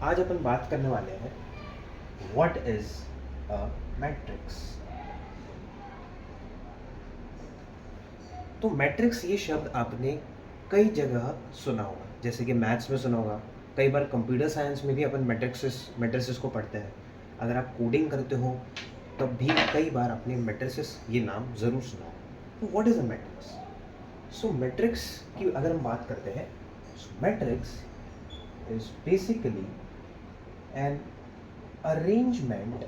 आज अपन बात करने वाले हैं व्हाट इज अ मैट्रिक्स। तो मैट्रिक्स ये शब्द आपने कई जगह सुना होगा, जैसे कि मैथ्स में सुना होगा, कई बार कंप्यूटर साइंस में भी अपन मैट्रिसेस को पढ़ते हैं। अगर आप कोडिंग करते हो तब भी कई बार आपने मैट्रिसेस ये नाम ज़रूर सुना होगा। तो what is a matrix? Matrix की अगर हम बात करते हैं, matrix is basically an arrangement,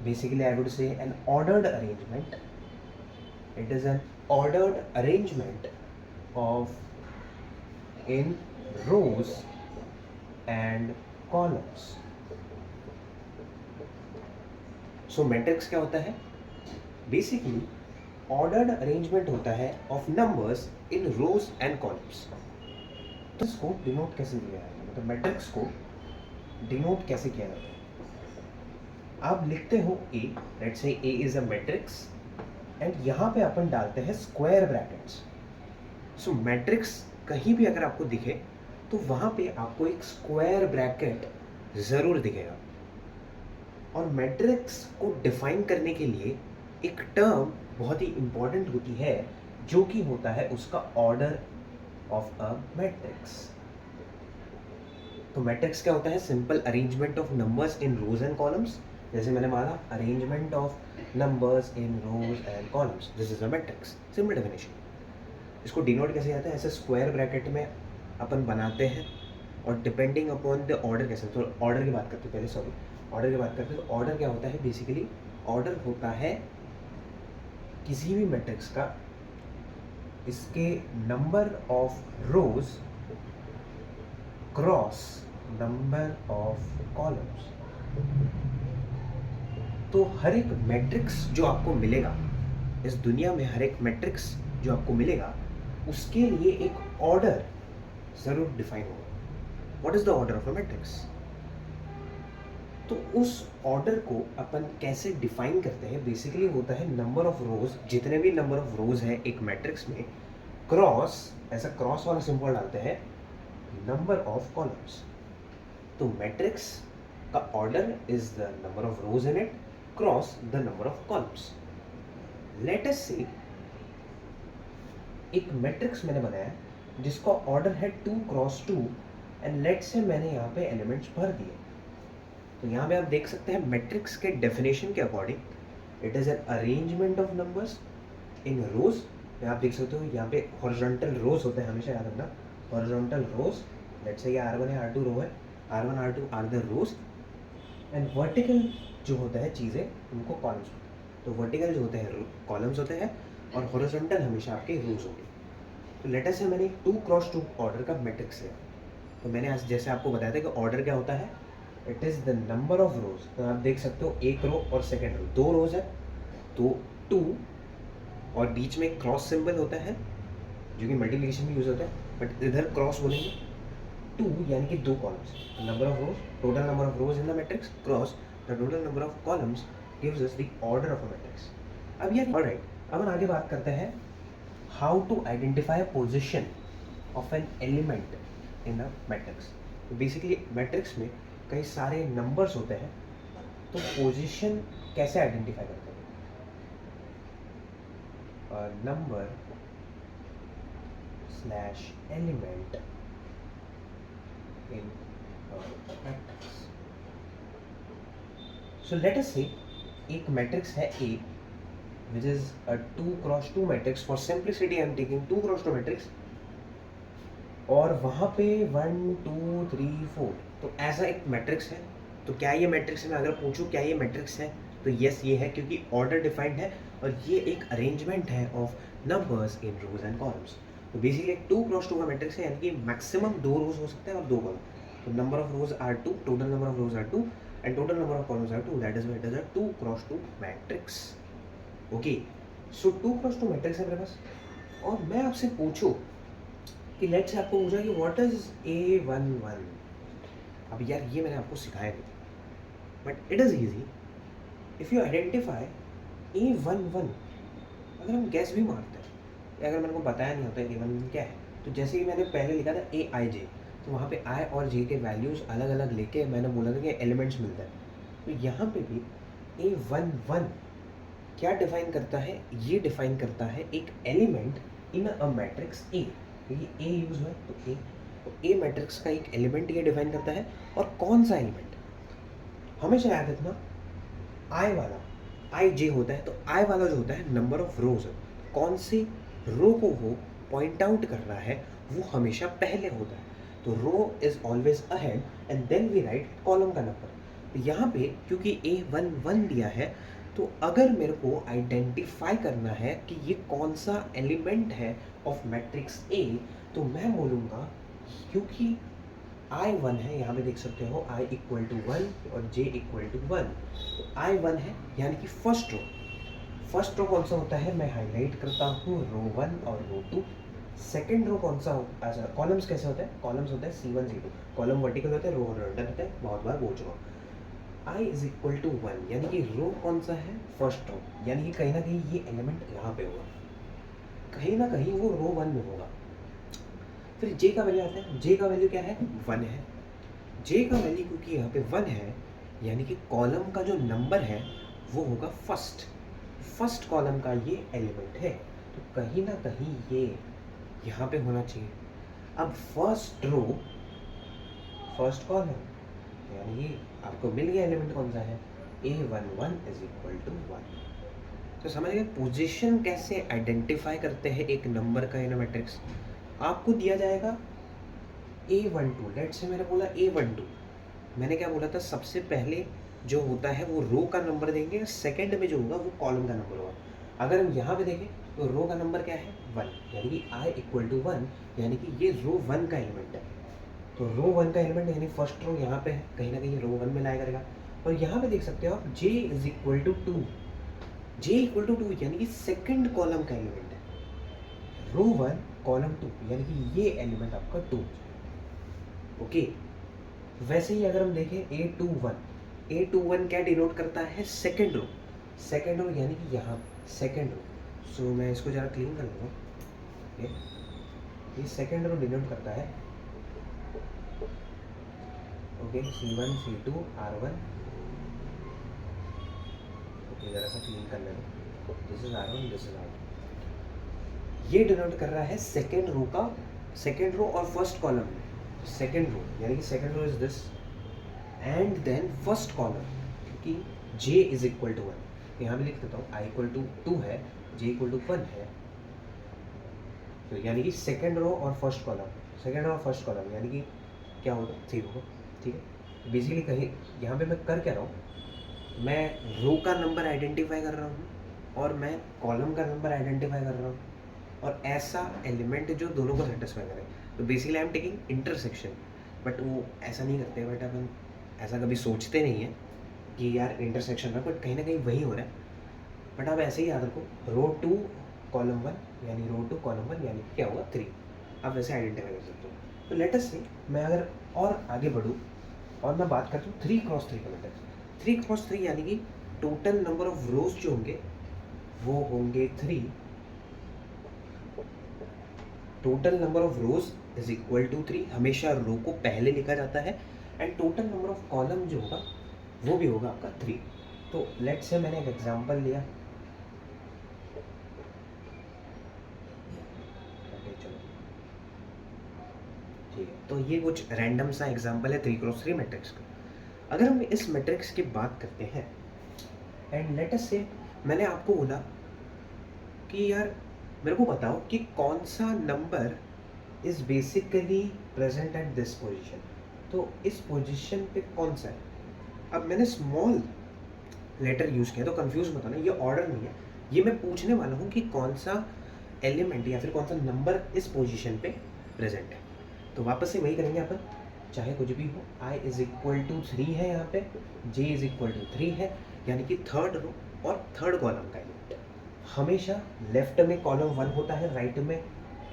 basically I would say an ordered arrangement. It is an ordered arrangement of in rows and columns. Matrix क्या होता है? बेसिकली ऑर्डर्ड अरेंजमेंट होता है of numbers in rows and columns. तो इसको denote कैसे किया जाता है, मतलब मैट्रिक्स को डिनोट कैसे किया जाता है? आप लिखते हो ए, let's say A is a matrix and यहाँ पे अपन डालते हैं स्क्वायर ब्रैकेट्स। मैट्रिक्स कहीं भी अगर आपको दिखे तो वहाँ पे आपको एक स्क्वायर ब्रैकेट ज़रूर दिखेगा। और मैट्रिक्स को डिफाइन करने के लिए एक टर्म बहुत ही इंपॉर्टेंट होती है, जो कि होता है उसका ऑर्डर ऑफ अ मैट्रिक्स। तो मैट्रिक्स क्या होता है? Simple arrangement of numbers in rows and columns. जैसे मैंने माना, arrangement of numbers in rows and columns, this is a matrix. Simple definition. इसको डिनोट कैसे आता है? ऐसे स्क्वायर ब्रैकेट में अपन बनाते हैं और डिपेंडिंग अपॉन द ऑर्डर कैसे, तो ऑर्डर की बात करते हैं पहले, सॉरी ऑर्डर की बात करते हैं। तो ऑर्डर क्या होता है? बेसिकली ऑर्डर होता है किसी भी मैट्रिक्स का इसके number of rose cross number of columns. तो हर एक मैट्रिक्स जो आपको मिलेगा इस दुनिया में, हर एक मैट्रिक्स जो आपको मिलेगा उसके लिए एक ऑर्डर जरूर डिफाइन होगा। What is the order of a matrix? तो उस ऑर्डर को अपन कैसे डिफाइन करते हैं? बेसिकली होता है नंबर ऑफ रोज, जितने भी नंबर ऑफ रोज है एक मैट्रिक्स में, क्रॉस, ऐसा क्रॉस वाला सिंबल डालते हैं, नंबर ऑफ कॉलम्स। तो मैट्रिक्स का order is the number of rows in it cross the number of columns. Let us से एक मैट्रिक्स मैंने बनाया जिसका ऑर्डर है 2 क्रॉस 2 एंड लेट से मैंने यहाँ पे एलिमेंट्स भर दिए। तो यहाँ पे आप देख सकते हैं मैट्रिक्स के डेफिनेशन के according it is an arrangement of numbers in rows. आप देख सकते हो यहाँ पे हॉरिजॉन्टल रोज होते हैं, हमेशा याद रखना, हॉरिजॉन्टल रोज। लेट्स से ये R1 है, R2 रो है, R1 R2 are the rows and vertical जो होता है चीज़ें उनको कॉलम्स होते हैं। तो वर्टिकल जो होते हैं कॉलम्स होते हैं और हॉरिजॉन्टल हमेशा आपके रोज होंगे। तो लेटर से मैंने 2 क्रॉस 2 ऑर्डर का मैट्रिक्स लिया। तो मैंने आज जैसे आपको बताया था कि ऑर्डर क्या होता है, it is the number of रोज। तो आप देख सकते हो एक रो और सेकेंड रो, 2 रोज है तो 2 और बीच में क्रॉस सिंबल होता है जो कि मल्टीप्लिकेशन में यूज होता है, बट इधर क्रॉस बोलेंगे 2 यानी कि 2 columns. Number of rows, total number of rows in the matrix cross the total number of columns gives us the order of a matrix. अब यार ऑलराइट, अब हम आगे बात करते हैं how to identify a position of an element in a matrix. Basically matrix में कई सारे नंबर्स होते हैं, तो पोजीशन कैसे आइडेंटिफाई करते हैं? Number slash element in matrix. So let us से एक मैट्रिक्स है A which is a 2 cross 2 matrix. For simplicity I am taking 2 cross 2 matrix और वहाँ पे 1 2 3 4, तो ऐसा एक मैट्रिक्स है। तो क्या ये मैट्रिक्स है? मैं अगर पूछूं क्या ये मैट्रिक्स है तो यस ये है, क्योंकि ऑर्डर डिफाइंड है और ये एक अरेंजमेंट है of numbers in rows and columns. तो बेसिकली एक 2 क्रॉस 2 का मैट्रिक्स है, यानी कि मैक्सिमम 2 रोज हो सकते हैं और 2 कॉलम। तो number of rows are 2, total number of rows are 2 and total number of columns are 2, that is why it is a 2 cross 2 matrix. Okay, so 2 cross 2 matrix है मेरे पास। और मैं आपसे पूछूं कि लेट्स से आपको पूछा कि व्हाट इज A11। अब यार ये मैंने आपको सिखाया नहीं, but it is easy if you identify A11। अगर हम गैस भी मारते हैं या अगर मेरे को बताया नहीं होता A11 क्या है, तो जैसे कि मैंने पहले लिखा था ए आई जे, तो वहाँ पे आई और जे के वैल्यूज़ अलग अलग लेके मैंने बोला था कि एलिमेंट्स मिलता है। तो यहाँ पे भी ए वन वन क्या डिफाइन करता है, ये डिफाइन करता है एक element in a matrix A, क्योंकि ए यूज हुआ है तो ए, तो ए मैट्रिक्स का एक एलिमेंट ये डिफाइन करता है। और कौन सा एलिमेंट, हमेशा याद रखना आई वाला, आई जे होता है, तो आई वाला जो होता है नंबर ऑफ रोज, कौन सी रो को वो पॉइंट आउट कर रहा है वो हमेशा पहले होता है। तो row is always ahead and then we write column का नंबर। तो यहाँ पे क्योंकि ए वन वन दिया है, तो अगर मेरे को आइडेंटिफाई करना है कि ये कौन सा एलिमेंट है ऑफ मैट्रिक्स ए, तो मैं बोलूँगा क्योंकि आई वन है, यहाँ पे देख सकते हो आई इक्वल टू वन और जे इक्वल टू वन, तो आई वन है यानी कि फर्स्ट रो। फर्स्ट रो कौन सा होता है मैं हाईलाइट करता हूँ, रो वन और रो टू। सेकेंड रो कौन सा होता है, अच्छा कॉलम्स कैसे होते हैं, कॉलम्स होते हैं C1 C2, कॉलम वर्टिकल होते हैं, रो हॉरिजॉन्टल होते हैं, बहुत बार बोल चुका हूँ। I is equal to one यानी कि रो कौन सा है, फर्स्ट रो, यानी कि कहीं ना कहीं ये एलिमेंट यहाँ पे होगा, कहीं ना कहीं वो रो वन में होगा। फिर जे का वैल्यू आता है, जे का वैल्यू क्या है, वन है। जे का वैल्यू क्योंकि यहाँ पे वन है यानी कि कॉलम का जो नंबर है वो होगा फर्स्ट, फर्स्ट कॉलम का ये एलिमेंट है, तो कहीं ना कहीं ये यहाँ पे होना चाहिए। अब फर्स्ट रो फर्स्ट कॉलम यानी ये आपको मिल गया एलिमेंट कौन सा है, A one one is equal to one. तो समझ गए पोजीशन कैसे आइडेंटिफाई करते हैं एक नंबर का इन मैट्रिक्स। आपको दिया जाएगा A12, लेट से मैंने बोला A12, मैंने क्या बोला था, सबसे पहले जो होता है वो रो का नंबर देंगे, सेकंड में जो होगा वो कॉलम का नंबर होगा। अगर हम यहाँ पे देखें तो रो का नंबर क्या है, वन, यानी कि आई इक्वल टू वन, यानी कि ये रो वन का एलिमेंट है। तो रो वन का एलिमेंट यानी फर्स्ट रो यहाँ पे है, कहीं ना कहीं रो वन में लाया करेगा। और यहाँ पे देख सकते हो आप J is equal to two, J equal to two यानी कि सेकेंड कॉलम का एलिमेंट है, रो वन कॉलम टू, यानी कि ये एलिमेंट आपका टू। ओके वैसे ही अगर हम देखें A21 क्या डिनोट करता है, सेकेंड रो, सेकेंड रो यानी कि यहाँ सेकेंड रो। सो मैं इसको ज़रा क्लीन कर लूँगा। ओके ये सेकेंड रो डिनोट करता है, okay C1 C2 R1, okay ज़रा सा क्लीन कर लेना, this is R1 this is R2। ये डिनोट कर रहा है सेकेंड रो का, सेकेंड रो और फर्स्ट कॉलम में, सेकेंड रो यानी कि second row is this and then first column, क्योंकि j is equal to one, यहाँ भी लिख देता हूँ आई इक्वल टू टू है, j इक्वल टू वन है, तो यानी कि सेकेंड रो और फर्स्ट कॉलम, सेकेंड रो और फर्स्ट कॉलम यानी कि क्या होगा, थ्री होगा। ठीक है बेसिकली कहीं यहाँ पे मैं कर क्या रहा हूँ, मैं रो का नंबर आइडेंटिफाई कर रहा हूँ और मैं कॉलम का नंबर आइडेंटिफाई कर रहा हूँ, और ऐसा एलिमेंट जो दोनों को सेटिस्फाई करे। तो basically I am taking intersection, but वो ऐसा नहीं करते, बट अपन ऐसा कभी सोचते नहीं है कि यार इंटरसेक्शन है, बट कहीं ना कहीं वही हो रहा है। बट आप ऐसे ही याद रखो, रो टू कॉलम वन यानी रो टू कॉलम वन यानी क्या होगा थ्री, आप वैसे आइडेंटिफाई कर सकते हो। तो लेट अस से मैं अगर और आगे बढ़ूँ और मैं बात करता हूँ 3x3 का मैट्रिक्स, 3x3 यानी कि टोटल नंबर ऑफ रोज जो होंगे वो होंगे 3, total number of rows is equal to 3, हमेशा रो को पहले लिखा जाता है, and total number of column जो होगा वो भी होगा आपका 3। तो लेट से मैंने एक एग्जांपल लिया, चलो ठीक है, तो ये कुछ रैंडम सा एग्जांपल है 3x3 मैट्रिक्स का। अगर हम इस मैट्रिक्स की बात करते हैं एंड लेट अस से मैंने आपको बोला कि यार मेरे को बताओ कि कौन सा number is basically present at this position, तो इस पोजीशन पे कौन सा है। अब मैंने स्मॉल लेटर यूज़ किया, तो कंफ्यूज मत होना, ये ऑर्डर नहीं है, ये मैं पूछने वाला हूँ कि कौन सा एलिमेंट या फिर कौन सा नंबर इस पोजीशन पे प्रेजेंट है। तो वापस से वही करेंगे अपन, चाहे कुछ भी हो, i इज इक्वल टू 3 है यहाँ पे, j इज इक्वल टू 3 है, यानी कि थर्ड रो और थर्ड कॉलम का एलिमेंट। हमेशा लेफ्ट में कॉलम 1 होता है, राइट में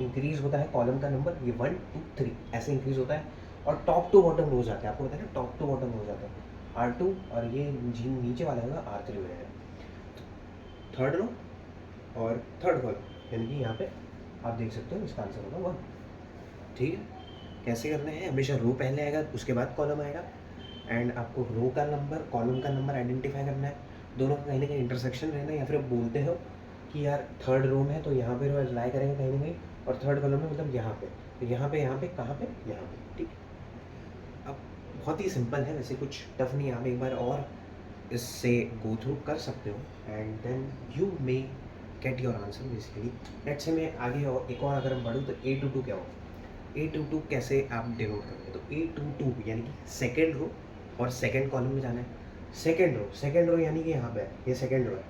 इंक्रीज होता है कॉलम का नंबर, ये 1 2 3 ऐसे इंक्रीज होता है, और टॉप टू बॉटम रोज आते हैं, आपको पता है ना टॉप टू बॉटम रोज आते हैं, R2 और ये नीचे वाला होगा R3 हो जाएगा। थर्ड रो और थर्ड कॉलम यानी कि यहाँ पे आप देख सकते हो इसका आंसर होगा 1। ठीक है, कैसे करना है, हमेशा रो पहले आएगा उसके बाद कॉलम आएगा, एंड आपको रो का नंबर कॉलम का नंबर आइडेंटिफाई करना है, दोनों का कहीं ना कहीं इंटरसेक्शन रहना है, या फिर आप बोलते हो कि यार थर्ड रो में है तो यहाँ पे लाई करेंगे कहीं ना कहीं, और थर्ड कॉलम में मतलब यहाँ पे, तो यहाँ पे कहाँ पे, यहाँ पे, ठीक है। अब बहुत ही सिंपल है वैसे, कुछ टफ नहीं है, आप एक बार और इससे गो थ्रू कर सकते हो and then you may get your answer basically. Let's say मैं आगे और एक और अगर हम बढ़ूँ तो A22 क्या होगा, A22 कैसे आप डिनोट करोगे, तो A22 यानी कि सेकेंड रो और सेकेंड कॉलम में जाना है। सेकेंड रो यानी कि यहाँ पे है, ये सेकेंड रो है,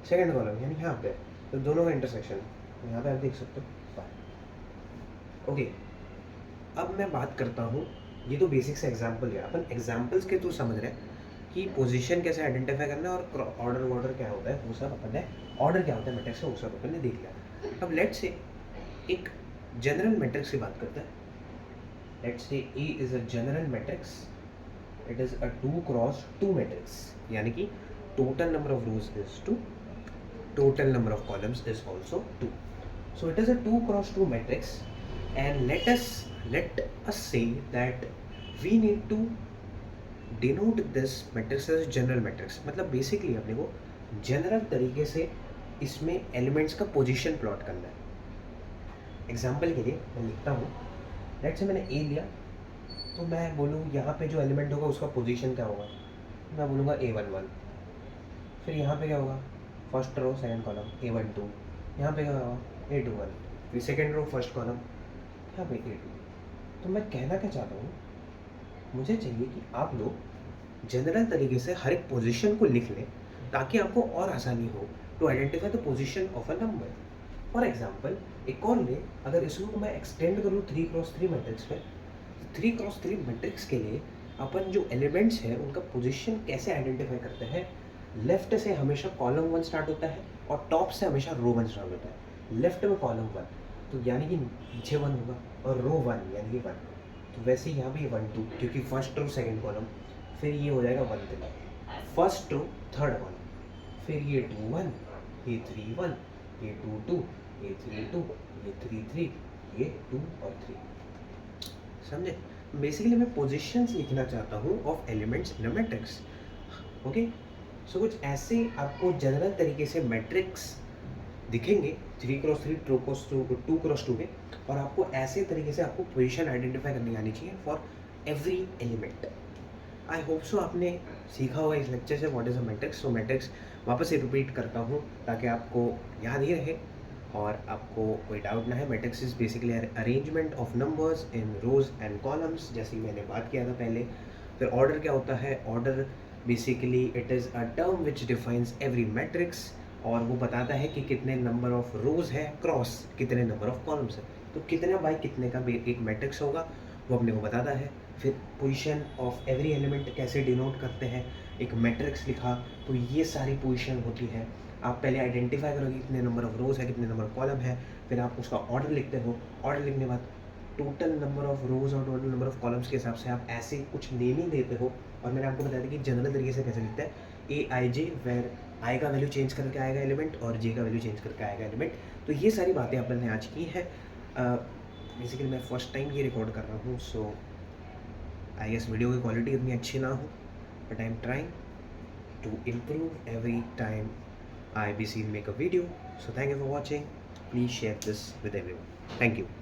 सेकेंड कॉलम यानी यहाँ पे है, तो दोनों का इंटरसेक्शन है, यहाँ पे आप देख सकते हो। ओके, अब मैं बात करता हूँ, ये तो बेसिक से एग्जाम्पल है, अपन एग्जाम्पल्स के थ्रू समझ रहे हैं कि पोजीशन कैसे आइडेंटिफाई करना है और ऑर्डर क्या होता है वो सब अपन ने, ऑर्डर क्या होता है मैट्रिक्स का वो सब अपन ने देख लिया। अब लेट्स से एक जनरल मैट्रिक्स की बात करते हैं। Let's say A is a general matrix, it is a 2 cross 2 matrix, यानी कि total number of rows is 2, total number of columns is also 2. So it is a 2 cross 2 matrix, and let us say that we need to denote this matrix as general matrix। मतलब basically अपने को general तरीके से इसमें elements का position plot करना है। Example के लिए मैं लिखता हूँ, लेट्स से मैंने A लिया, तो मैं बोलूँ यहाँ पे जो एलिमेंट होगा उसका पोजीशन क्या होगा, मैं बोलूँगा A11। फिर यहाँ पे क्या होगा, first row second column A12, यहाँ पे क्या होगा A21, फिर सेकंड रो फर्स्ट कॉलम यहाँ पे A2। तो मैं कहना क्या चाहता हूँ, मुझे चाहिए कि आप लोग जनरल तरीके से हर एक पोजीशन को लिख लें ताकि आपको और आसानी हो to identify the position of a number. For example एक और ले, अगर इसको मैं एक्सटेंड करूँ 3 क्रॉस 3 मैट्रिक्स पे, 3 क्रॉस 3 मैट्रिक्स के लिए अपन जो एलिमेंट्स हैं उनका पोजीशन कैसे आइडेंटिफाई करते हैं, लेफ्ट से हमेशा कॉलम 1 स्टार्ट होता है और टॉप से हमेशा रो 1 स्टार्ट होता है। लेफ्ट में कॉलम 1 तो यानी कि पीछे 1 होगा, और रो 1 यानी कि 1, तो वैसे ही यहाँ पे 1 2 क्योंकि फर्स्ट रो सेकंड कॉलम, फिर ये हो जाएगा 1 3, फर्स्ट रो थर्ड कॉलम, फिर ये 2 1, ये 3 1, ये 2 2, ये 3 2, ये 3 3, ये 2 और 3। समझे, बेसिकली मैं पोजीशंस लिखना चाहता हूँ of elements in a matrix. Okay, so कुछ ऐसे आपको जनरल तरीके से मैट्रिक्स दिखेंगे 3 क्रॉस 3 2 क्रॉस 2 में, और आपको ऐसे तरीके से आपको पोजीशन आइडेंटिफाई करनी आनी चाहिए for every element. I hope so आपने सीखा होगा इस लेक्चर से what is a matrix. So matrix वापस से रिपीट करता हूँ ताकि आपको याद ही रहे और आपको कोई डाउट ना है। Matrix is basically arrangement of numbers in rows and columns, जैसे मैंने बात किया था पहले। फिर ऑर्डर क्या होता है, order basically it is a term which defines every matrix, और वो बताता है कि कितने नंबर ऑफ रोज है क्रॉस कितने नंबर ऑफ कॉलम्स है, तो कितना बाई कितने का एक मैट्रिक्स होगा वो अपने को बताता है। फिर पोजीशन ऑफ एवरी एलिमेंट कैसे डिनोट करते हैं, एक मैट्रिक्स लिखा तो ये सारी पोजीशन होती है। आप पहले आइडेंटिफाई करोगे कितने नंबर ऑफ रोज है कितने नंबर ऑफ कॉलम है, फिर आप उसका ऑर्डर लिखते हो, ऑर्डर लिखने के बाद टोटल नंबर ऑफ रोज और टोटल नंबर ऑफ कॉलम्स के हिसाब से आप ऐसे कुछ नेमिंग देते हो। और मैंने आपको बताया था कि जनरल तरीके से कैसे लिखते हैं, AIJ, वेर आई का वैल्यू चेंज करके आएगा एलिमेंट और जे का वैल्यू चेंज करके आएगा एलिमेंट। तो ये सारी बातें अपन ने आज की है। बेसिकली मैं फर्स्ट टाइम ये रिकॉर्ड कर रहा हूँ, सो आई गेस वीडियो की क्वालिटी इतनी अच्छी ना हो, but I am trying to improve every time I be seen make a video. So thank you for watching. Please share this with everyone. Thank you.